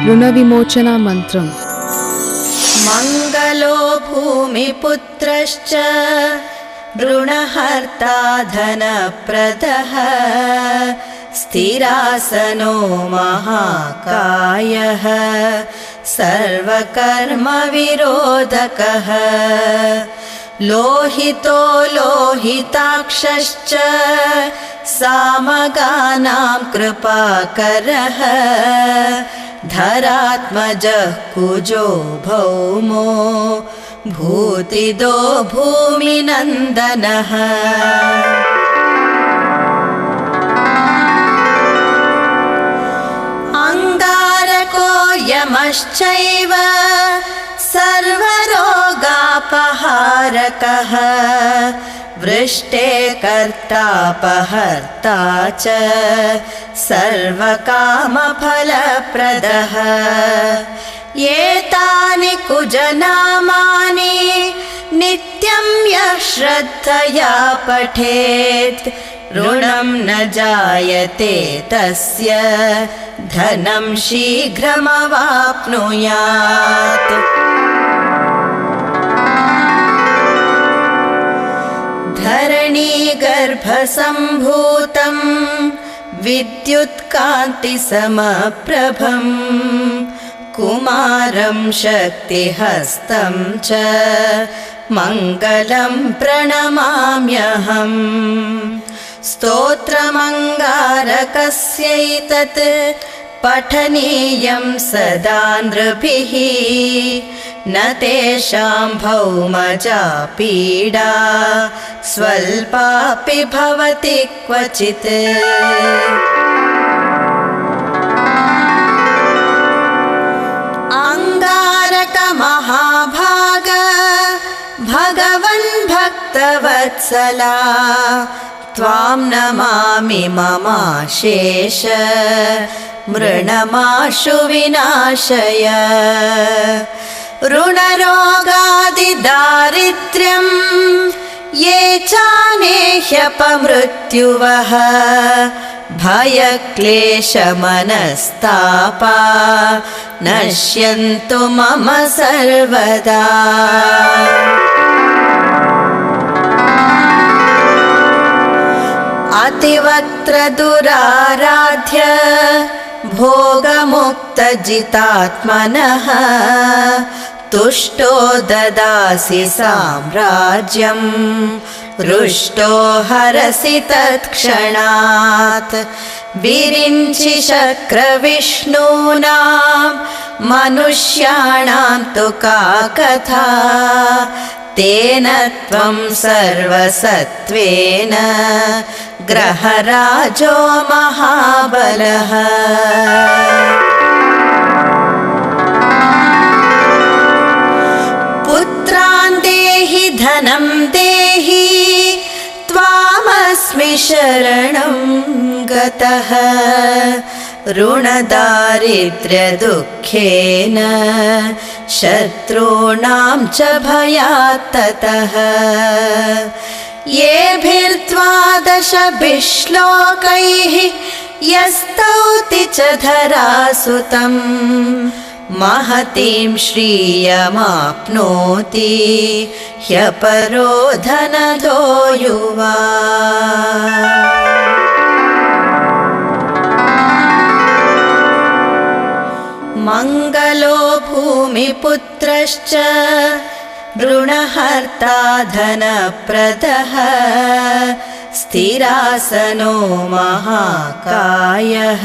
ऋणविमोचना मन्त्रम्। मंगलो भूमिपुत्रश्च ऋणहर्ता धनप्रदः स्थिरासनो महाकायः सर्वकर्मविरोधकः लोहितो लोहिताक्षश्च सामगानां कृपाकरः धरात्मजः कुजो भौमो भूतिदो भूमिनन्दनः अंगारको यमश्चैव सर्वरोगापहारकः वृष्टे कर्तापहर्ता च सर्वकामफलप्रदः एतानि कुजनामानि नित्यं यः श्रद्धया पठेत् ऋणं न जायते तस्य धनं शीघ्रमवाप्नुयात्। धरणीगर्भसम्भूतं विद्युत्कान्तिसमप्रभं कुमारं शक्तिहस्तं च मङ्गलं प्रणमाम्यहम्। स्तोत्रमङ्गारकस्यैतत् पठनीयं सदा नृभिः न तेषां भौमजा पीडा स्वल्पापि भवति क्वचित्। अंगारक महाभाग भगवन् भक्तवत्सला त्वां नमामि ममाशेष मृणमाशु विनाशय। ऋणरोगादिदारिद्र्यं ये चानेह्यपमृत्युवः भयक्लेशमनस्तापा नश्यन्तु मम सर्वदा। अतिवक्त्रदुराराध्य भोगमुक्तजितात्मनः तुष्टो ददासि साम्राज्यं रुष्टो हरसि तत्क्षणात्। विरिञ्चि शक्रविष्णूनां मनुष्याणां तु का कथा तेन त्वं सर्वसत्त्वेन ग्रहराजो महाबलः। पुत्रान् देहि धनं देहि त्वामस्मि शरणं गतः ऋणदारिद्र्यदुःखेन शत्रूणां च भयात् ततः। येभिर्द्वादशभिः श्लोकैः यस्तौति च धरासुतं महतीं श्रियमाप्नोति ह्यपरो धनदो युवा। मंगलो भूमिपुत्रश्च ऋणहर्ता धनप्रदः स्थिरासनो महाकायः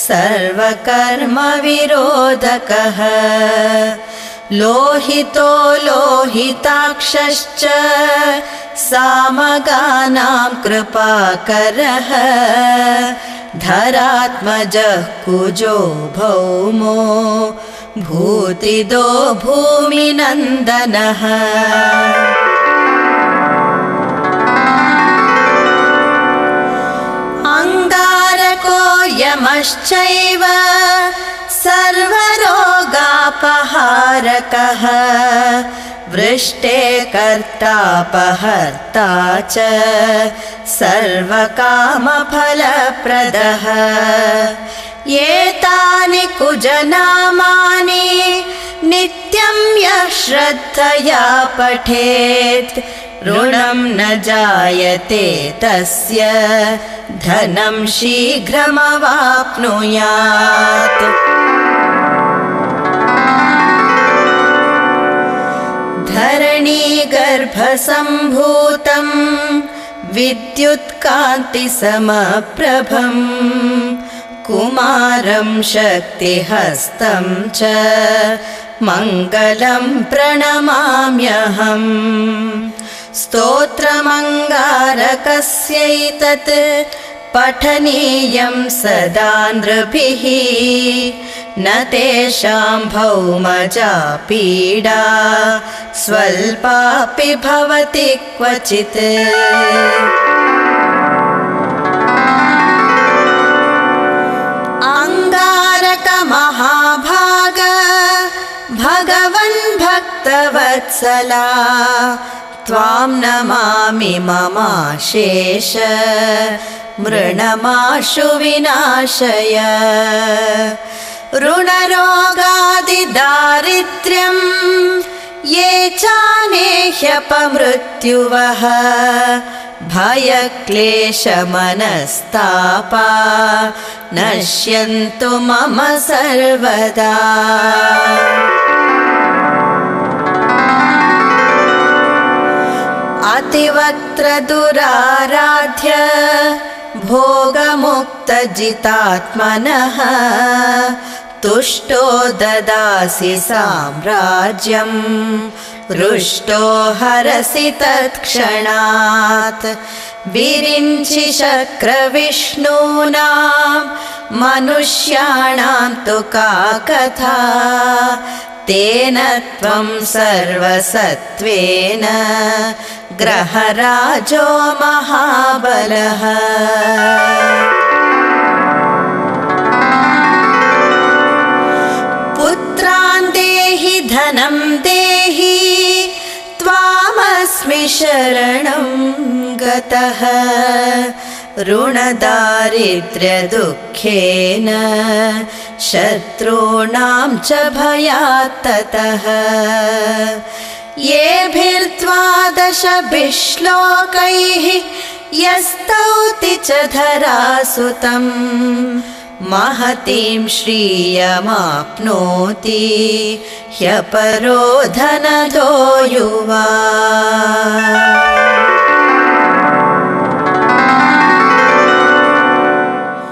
सर्वकर्मविरोधकः लोहितो लोहिताक्षश्च सामगानां कृपाकरः धरात्मजः कुजो भौमो भूतिदो भूमिनन्दनः। अंगारको यमश्चैव सर्वरोगापहारकः वृष्टे कर्तापहर्ता च सर्वकामफलप्रदः एतानि कुजनामानि नित्यं यः श्रद्धया पठेत् ऋणं न जायते तस्य धनं शीघ्रमवाप्नुयात् धरणीगर्भसम्भूतं विद्युत्कान्तिसमप्रभं कुमारं शक्तिहस्तं च मङ्गलं प्रणमाम्यहम् स्तोत्रमङ्गारकस्यैतत् पठनीयं सदा नृभिः न तेषां भौमजा पीडा स्वल्पापि भवति क्वचित् अंगारकमहाभाग भगवन् भक्तवत्सला त्वां नमामि ममाशेष मृणमाशु विनाशय ऋणरोगादिदारिद्र्यं ये चानेह्यपमृत्युवः भयक्लेशमनस्तापा नश्यन्तु मम सर्वदा अतिवक्त्रदुराराध्य भोगमुक्तजितात्मनः तुष्टो ददासि साम्राज्यं रुष्टो हरसि तत्क्षणात् विरिञ्चि शक्रविष्णूनां मनुष्याणां तु का कथा तेन त्वं सर्वसत्त्वेन ग्रहराजो महाबलः पुत्रान् देहि धनं देहि त्वामस्मि शरणं गतः ऋणदारिद्र्यदुःखेन शत्रूणां च भयात् ततः येभिर्द्वादशभिः श्लोकैः यस्तौति च धरासुतं महतीं श्रियमाप्नोति ह्यपरो धनदो युवा।